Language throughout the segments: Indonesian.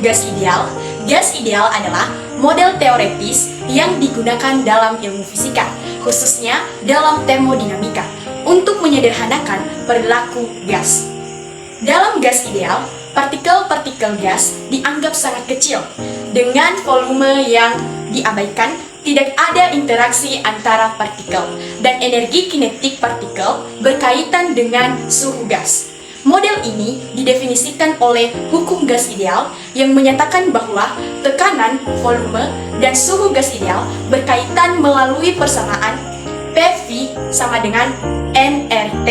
gas ideal? Gas ideal adalah model teoretis yang digunakan dalam ilmu fisika, khususnya dalam termodinamika, untuk menyederhanakan perilaku gas. Dalam gas ideal, partikel-partikel gas dianggap sangat kecil. Dengan volume yang diabaikan, tidak ada interaksi antara partikel, dan energi kinetik partikel berkaitan dengan suhu gas. Model ini didefinisikan oleh hukum gas ideal yang menyatakan bahwa tekanan, volume, dan suhu gas ideal berkaitan melalui persamaan PV sama dengan nRT,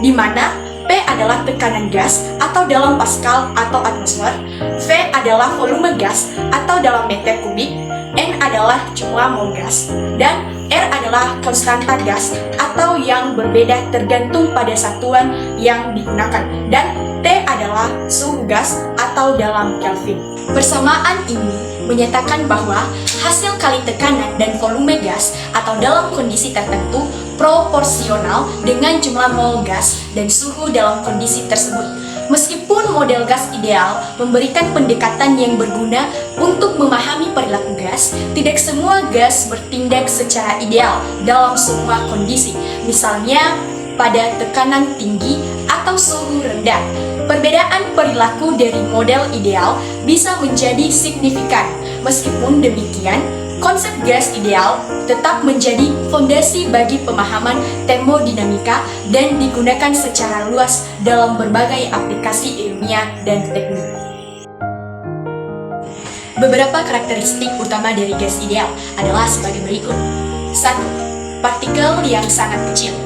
di mana P adalah tekanan gas atau dalam Pascal atau atmosfer, V adalah volume gas atau dalam meter kubik, N adalah jumlah mol gas, dan R adalah konstanta gas atau yang berbeda tergantung pada satuan yang digunakan, dan T adalah suhu gas atau dalam Kelvin. Persamaan ini menyatakan bahwa hasil kali tekanan dan volume gas atau dalam kondisi tertentu proporsional dengan jumlah mol gas dan suhu dalam kondisi tersebut. Meskipun model gas ideal memberikan pendekatan yang berguna untuk memahami perilaku gas, tidak semua gas bertindak secara ideal dalam semua kondisi, misalnya pada tekanan tinggi atau suhu rendah. Perbedaan perilaku dari model ideal bisa menjadi signifikan. Meskipun demikian, konsep gas ideal tetap menjadi fondasi bagi pemahaman termodinamika dan digunakan secara luas dalam berbagai aplikasi ilmiah dan teknik. Beberapa karakteristik utama dari gas ideal adalah sebagai berikut. 1. Partikel yang sangat kecil.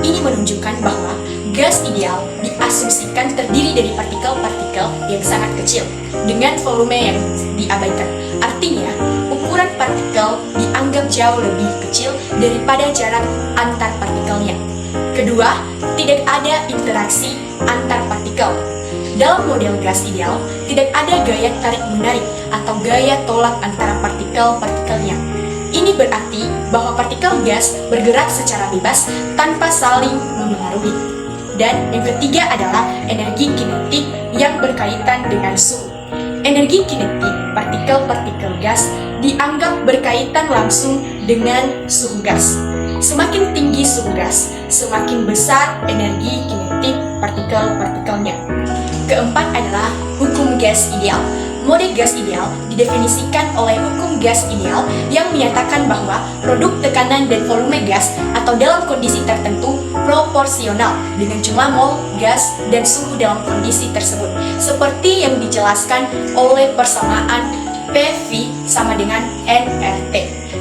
Ini menunjukkan bahwa gas ideal diasumsikan terdiri dari partikel-partikel yang sangat kecil dengan volume yang diabaikan. Artinya, ukuran partikel dianggap jauh lebih kecil daripada jarak antar partikelnya. Kedua, tidak ada interaksi antar partikel. Dalam model gas ideal, tidak ada gaya tarik-menarik atau gaya tolak antara partikel-partikelnya. Ini berarti bahwa partikel gas bergerak secara bebas tanpa saling memengaruhi. Dan yang ketiga adalah energi kinetik yang berkaitan dengan suhu. Energi kinetik partikel-partikel gas dianggap berkaitan langsung dengan suhu gas. Semakin tinggi suhu gas, semakin besar energi kinetik partikel-partikelnya. Keempat adalah hukum gas ideal. Model gas ideal didefinisikan oleh hukum gas ideal yang menyatakan bahwa produk tekanan dan volume gas atau dalam kondisi tertentu proporsional dengan jumlah mol gas dan suhu dalam kondisi tersebut, seperti yang dijelaskan oleh persamaan PV sama dengan nRT.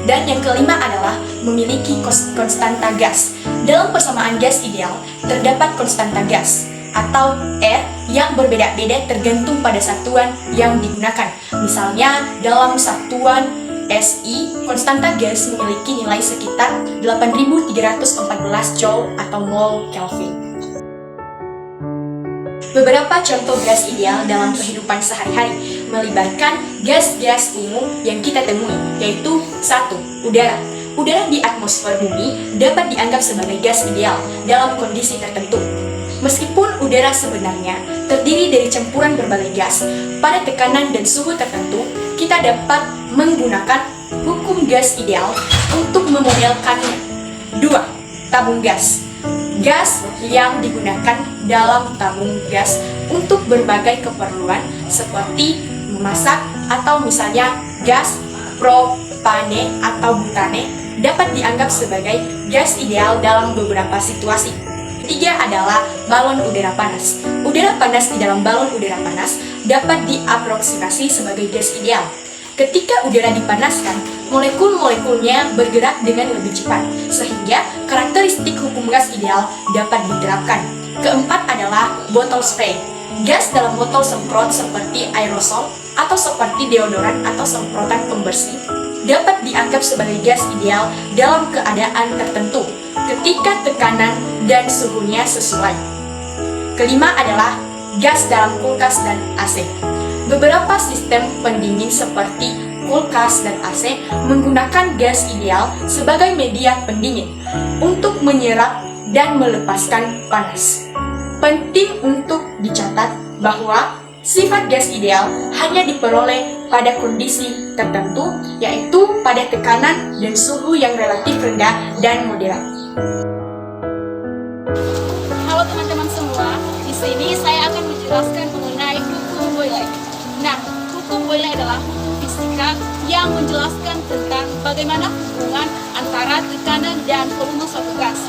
Dan yang kelima adalah memiliki konstanta gas. Dalam persamaan gas ideal terdapat konstanta gas atau R yang berbeda-beda tergantung pada satuan yang digunakan. Misalnya dalam satuan SI, konstanta gas memiliki nilai sekitar 8.314 Joule atau mol Kelvin. Beberapa contoh gas ideal dalam kehidupan sehari-hari melibatkan gas-gas umum yang kita temui, yaitu 1. Udara. Udara di atmosfer bumi dapat dianggap sebagai gas ideal dalam kondisi tertentu. Meskipun udara sebenarnya terdiri dari campuran berbagai gas, pada tekanan dan suhu tertentu, kita dapat menggunakan hukum gas ideal untuk memodelkannya. 2. Tabung gas. Gas yang digunakan dalam tabung gas untuk berbagai keperluan seperti memasak atau misalnya gas propane atau butane dapat dianggap sebagai gas ideal dalam beberapa situasi. Ketiga adalah balon udara panas. Udara panas di dalam balon udara panas dapat diaproksimasi sebagai gas ideal. Ketika udara dipanaskan, molekul-molekulnya bergerak dengan lebih cepat, sehingga karakteristik hukum gas ideal dapat diterapkan. Keempat adalah botol spray. Gas dalam botol semprot seperti aerosol atau seperti deodoran atau semprotan pembersih dapat dianggap sebagai gas ideal dalam keadaan tertentu ketika tekanan dan suhunya sesuai. Kelima adalah gas dalam kulkas dan AC. Beberapa sistem pendingin seperti kulkas dan AC menggunakan gas ideal sebagai media pendingin untuk menyerap dan melepaskan panas. Penting untuk dicatat bahwa Sifat gas ideal hanya diperoleh pada kondisi tertentu, yaitu pada tekanan dan suhu yang relatif rendah dan moderat. Halo teman-teman semua, di sini saya akan menjelaskan mengenai hukum Boyle. Nah, hukum Boyle adalah hukum fisika yang menjelaskan tentang bagaimana hubungan antara tekanan dan volume suatu gas.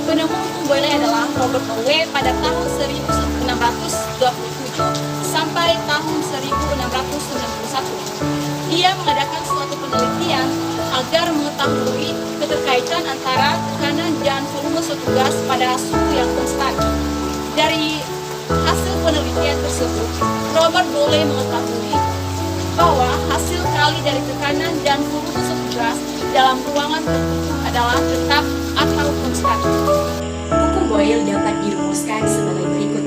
Penemu hukum Boyle adalah Robert Boyle pada tahun 1627 sampai tahun 1691. Dia mengadakan suatu penelitian agar mengetahui keterkaitan antara tekanan dan volume suatu gas pada suhu yang konstan. Dari hasil penelitian tersebut, Robert Boyle mengetahui bahwa hasil kali dari tekanan dan volume suatu gas dalam ruangan tertutup adalah tetap atau konstan. Hukum Boyle dapat dirumuskan sebagai berikut.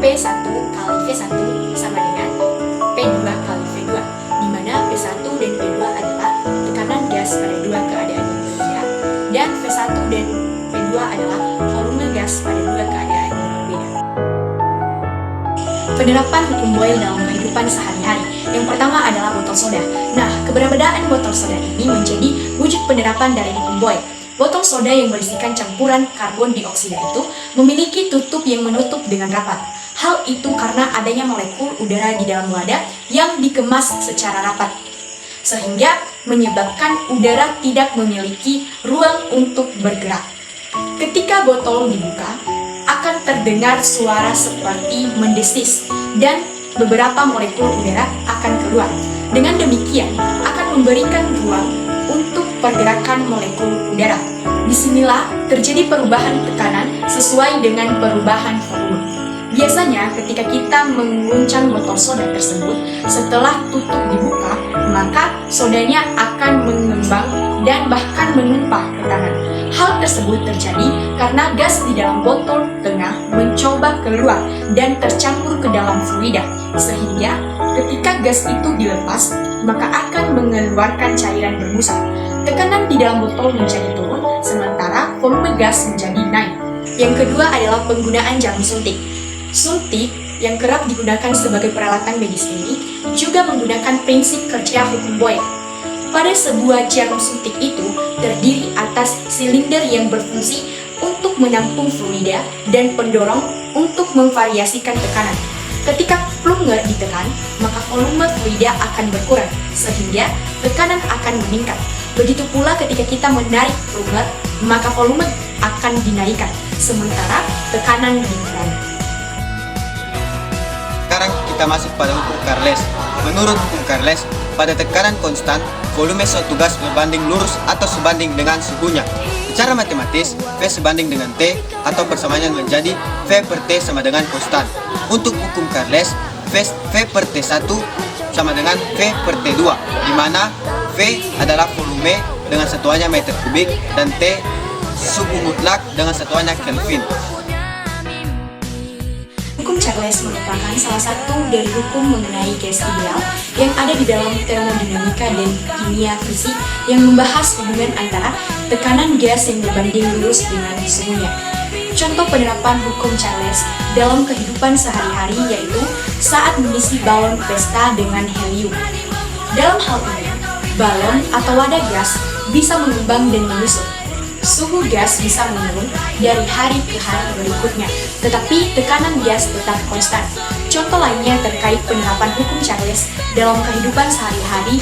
P1 kali V1 sama dengan P2 kali V2, di mana P1 dan V2 adalah tekanan gas pada dua keadaan yang berbeda, dan V1 dan V2 adalah volume gas pada dua keadaan yang berbeda. Penerapan hukum Boyle dalam kehidupan sehari-hari. Yang pertama adalah botol soda. Nah, keberadaan botol soda ini menjadi wujud penerapan dari hukum Boyle. Botol soda yang berisikan campuran karbon dioksida itu memiliki tutup yang menutup dengan rapat. Hal itu karena adanya molekul udara di dalam wadah yang dikemas secara rapat, sehingga menyebabkan udara tidak memiliki ruang untuk bergerak. Ketika botol dibuka, akan terdengar suara seperti mendesis dan beberapa molekul udara akan keluar. Dengan demikian, akan memberikan ruang untuk pergerakan molekul udara. Disinilah terjadi perubahan tekanan sesuai dengan perubahan volume. Biasanya ketika kita menguncang botol soda tersebut, setelah tutup dibuka, maka sodanya akan mengembang dan bahkan menumpah ke tangan. Hal tersebut terjadi karena gas di dalam botol tengah mencoba keluar dan tercampur ke dalam fluida, sehingga ketika gas itu dilepas, maka akan mengeluarkan cairan berbusa. Tekanan di dalam botol menjadi turun, sementara volume gas menjadi naik. Yang kedua adalah penggunaan jarum suntik. Suntik yang kerap digunakan sebagai peralatan medis ini juga menggunakan prinsip kerja hukum Boyle. Pada sebuah jarum suntik itu terdiri atas silinder yang berfungsi untuk menampung fluida dan pendorong untuk memvariasikan tekanan. Ketika plunger ditekan, maka volume fluida akan berkurang, sehingga tekanan akan meningkat. Begitu pula ketika kita menarik plunger, maka volume akan dinaikkan, sementara tekanan dikurangi. Sekarang kita masuk pada hukum Charles. Menurut hukum Charles, pada tekanan konstan, volume suatu gas berbanding lurus atau sebanding dengan suhunya. Secara matematis, V sebanding dengan T atau persamaannya menjadi V per T sama dengan konstan. Untuk hukum Charles, V per T1 sama dengan V per T2, di mana V adalah volume dengan satuannya meter kubik dan T suhu mutlak dengan satuannya Kelvin. Hukum Charles merupakan salah satu dari hukum mengenai gas ideal yang ada di dalam termodinamika dan kimia fisik yang membahas hubungan antara tekanan gas yang berbanding lurus dengan suhunya. Contoh penerapan hukum Charles dalam kehidupan sehari-hari yaitu saat mengisi balon pesta dengan helium. Dalam hal ini, balon atau wadah gas bisa mengembang dan menyusut. Suhu gas bisa menurun dari hari ke hari berikutnya, tetapi tekanan gas tetap konstan. Contoh lainnya terkait penerapan hukum Charles dalam kehidupan sehari-hari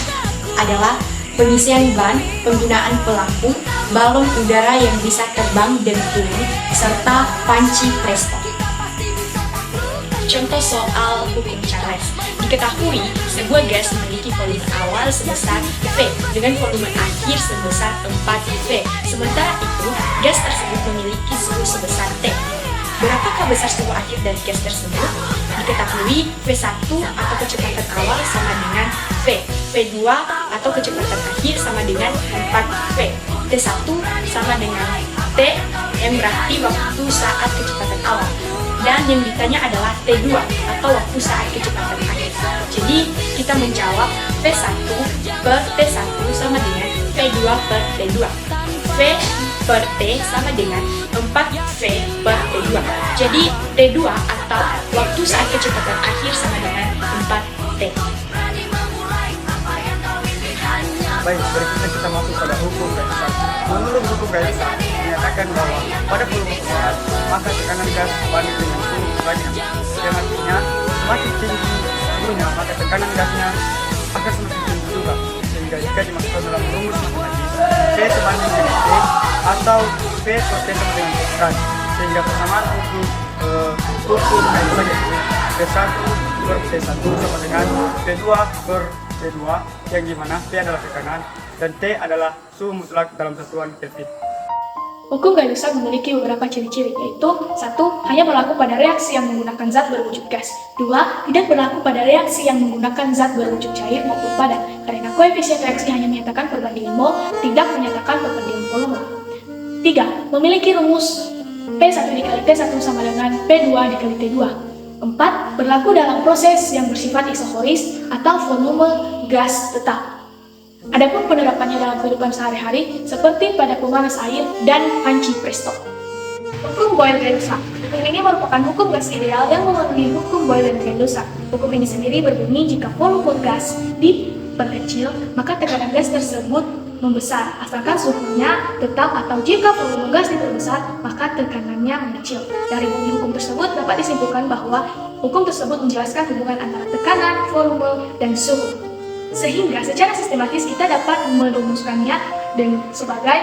adalah pengisian ban, penggunaan pelampung, balon udara yang bisa terbang dan turun, serta panci presto. Contoh soal hukum Charles. Diketahui sebuah gas memiliki volume awal sebesar V dengan volume akhir sebesar 4V. Sementara itu, gas tersebut memiliki suhu sebesar T. Berapakah besar suhu akhir dari gas tersebut? Diketahui V1 atau kecepatan awal sama dengan V, V2 atau kecepatan akhir sama dengan 4V, T1 sama dengan T yang berarti waktu saat kecepatan awal. Dan yang ditanya adalah T2 atau waktu saat kecepatan akhir. Jadi kita menjawab V1 per T1 sama dengan V2 per T2. V per T sama dengan 4V per T2. Jadi T2 atau waktu saat kecepatan akhir sama dengan 4T. Baik, berikutnya kita masuk pada hukum garis start. Menurut hukum garis start menyatakan bahwa pada volume gas maka tekanan gas banding dengan suhu tekanannya. Yang artinya semakin tinggi suhunya maka tekanan gasnya akan semakin tinggi juga. Sehingga jika dimasukkan dalam rumus matematis P sebanding dengan T atau P per T sama dengan T kan. Sehingga persamaan hukum garis start yaitu P1 per T1 sama dengan P2 per T2 yang dimana P adalah tekanan dan T adalah suhu mutlak dalam satuan Kelvin. Hukum garis start memiliki beberapa ciri-ciri, yaitu 1. Hanya berlaku pada reaksi yang menggunakan zat berwujud gas. 2. Tidak berlaku pada reaksi yang menggunakan zat berwujud cair maupun padat, karena koefisien reaksi hanya menyatakan perbandingan mol, tidak menyatakan perbandingan volume. 3. Memiliki rumus P1 dikali T1 sama dengan P2 dikali T2. 4. Berlaku dalam proses yang bersifat isokoris atau volume gas tetap. Adapun penerapannya dalam kehidupan sehari-hari seperti pada pemanas air dan panci presto. Hukum Boyle-Reduksa. Hukum ini merupakan hukum gas ideal yang memenuhi hukum Boyle-Reduksa. Hukum ini sendiri berbunyi jika volume gas diperkecil, maka tekanan gas tersebut membesar, asalkan suhunya tetap, atau jika volume gas diperbesar, maka tekanannya mengecil. Dari bunyi hukum tersebut dapat disimpulkan bahwa hukum tersebut menjelaskan hubungan antara tekanan, volume, dan suhu. Sehingga secara sistematis kita dapat merumuskannya dengan sebagai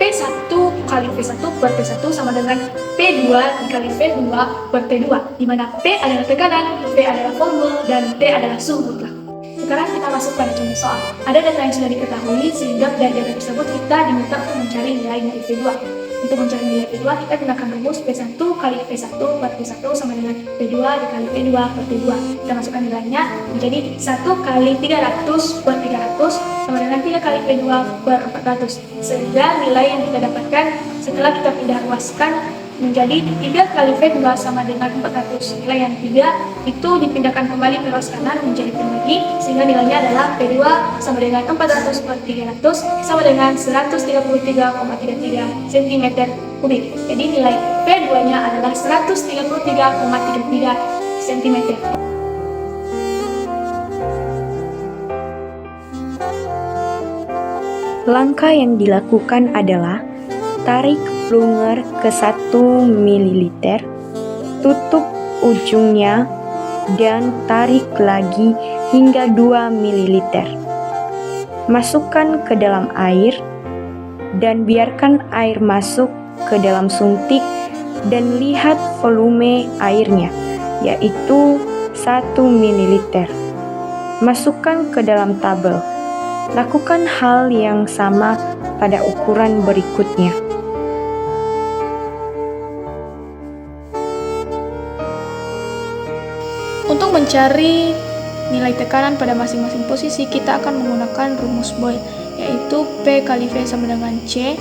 P1 kali V1 per T1 sama dengan P2 dikali V2 per T2, di mana P adalah tekanan, V adalah volume, dan T adalah suhu mutlak. Sekarang kita masuk pada contoh soal. Ada data yang sudah diketahui sehingga dari data tersebut kita diminta untuk mencari nilai dari V2. Untuk mencari nilai V2 kita gunakan rumus P1 kali V1 per T1 sama dengan P2 dikali P2 per T2. Kita masukkan nilainya menjadi 1 kali 300 per 300 sama dengan 3 kali P2 per 400. Sehingga nilai yang kita dapatkan setelah kita pindah ruaskan menjadi 3 kali V2 sama dengan 400. Nilai yang 3 itu dipindahkan kembali ke ruas kanan menjadi lagi, sehingga nilainya adalah P2 sama dengan 400 per 300 sama dengan 133,33 cm3. Jadi nilai P2 nya adalah 133,33 cm. Langkah yang dilakukan adalah tarik plunger ke 1 ml, tutup ujungnya, dan tarik lagi hingga 2 ml. Masukkan ke dalam air, dan biarkan air masuk ke dalam suntik dan lihat volume airnya, yaitu 1 ml. Masukkan ke dalam tabel. Lakukan hal yang sama pada ukuran berikutnya. Untuk mencari nilai tekanan pada masing-masing posisi, kita akan menggunakan rumus Boyle, yaitu P kali V sama dengan C,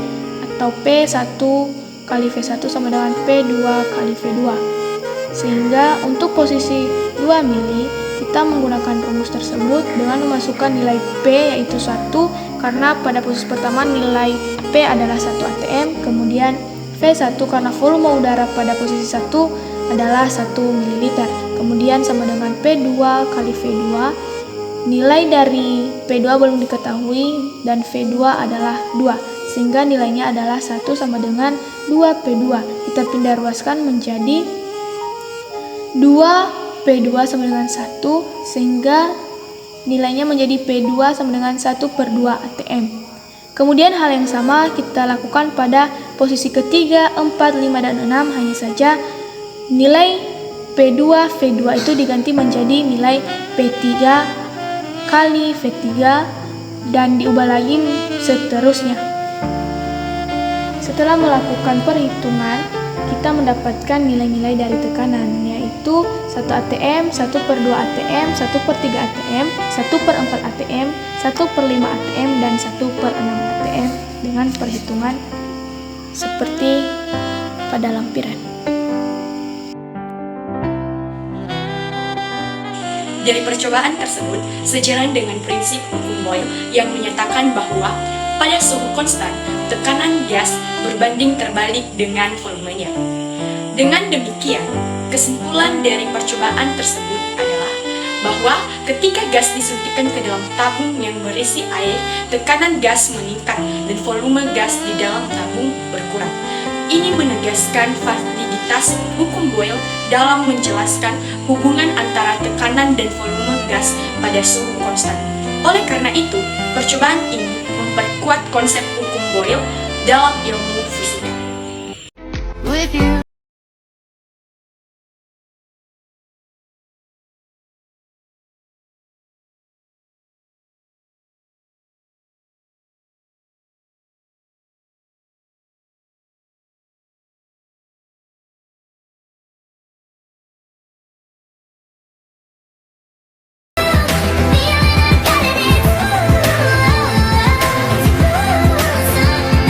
atau P1 kali V1 sama dengan P2 kali V2. Sehingga untuk posisi 2 mili, kita menggunakan rumus tersebut dengan memasukkan nilai P yaitu 1, karena pada posisi pertama nilai P adalah 1 atm, kemudian V1 karena volume udara pada posisi 1 adalah 1 ml, kemudian sama dengan P2 kali V2. Nilai dari P2 belum diketahui dan V2 adalah 2, sehingga nilainya adalah 1 sama dengan 2P2. Kita pindah ruaskan menjadi 2P2 sama dengan 1, sehingga nilainya menjadi P2 sama dengan 1 per 2 atm. Kemudian hal yang sama kita lakukan pada posisi ketiga, 4, 5, dan 6, hanya saja nilai P2, V2 itu diganti menjadi nilai P3 kali V3 dan diubah lagi seterusnya. Setelah melakukan perhitungan, kita mendapatkan nilai-nilai dari tekanan, yaitu 1 atm, 1 per 2 atm, 1 per 3 atm, 1 per 4 atm, 1 per 5 atm, dan 1 per 6 atm dengan perhitungan seperti pada lampiran. Dari percobaan tersebut, sejalan dengan prinsip hukum Boyle yang menyatakan bahwa Pada suhu konstan, tekanan gas berbanding terbalik dengan volumenya. Dengan demikian, kesimpulan dari percobaan tersebut adalah bahwa ketika gas disuntikkan ke dalam tabung yang berisi air, tekanan gas meningkat dan volume gas di dalam tabung berkurang. Ini menegaskan validitas hukum Boyle dalam menjelaskan hubungan antara tekanan dan volume gas pada suhu konstan. Oleh karena itu, percobaan ini memperkuat konsep hukum Boyle dalam ilmu fisika. With you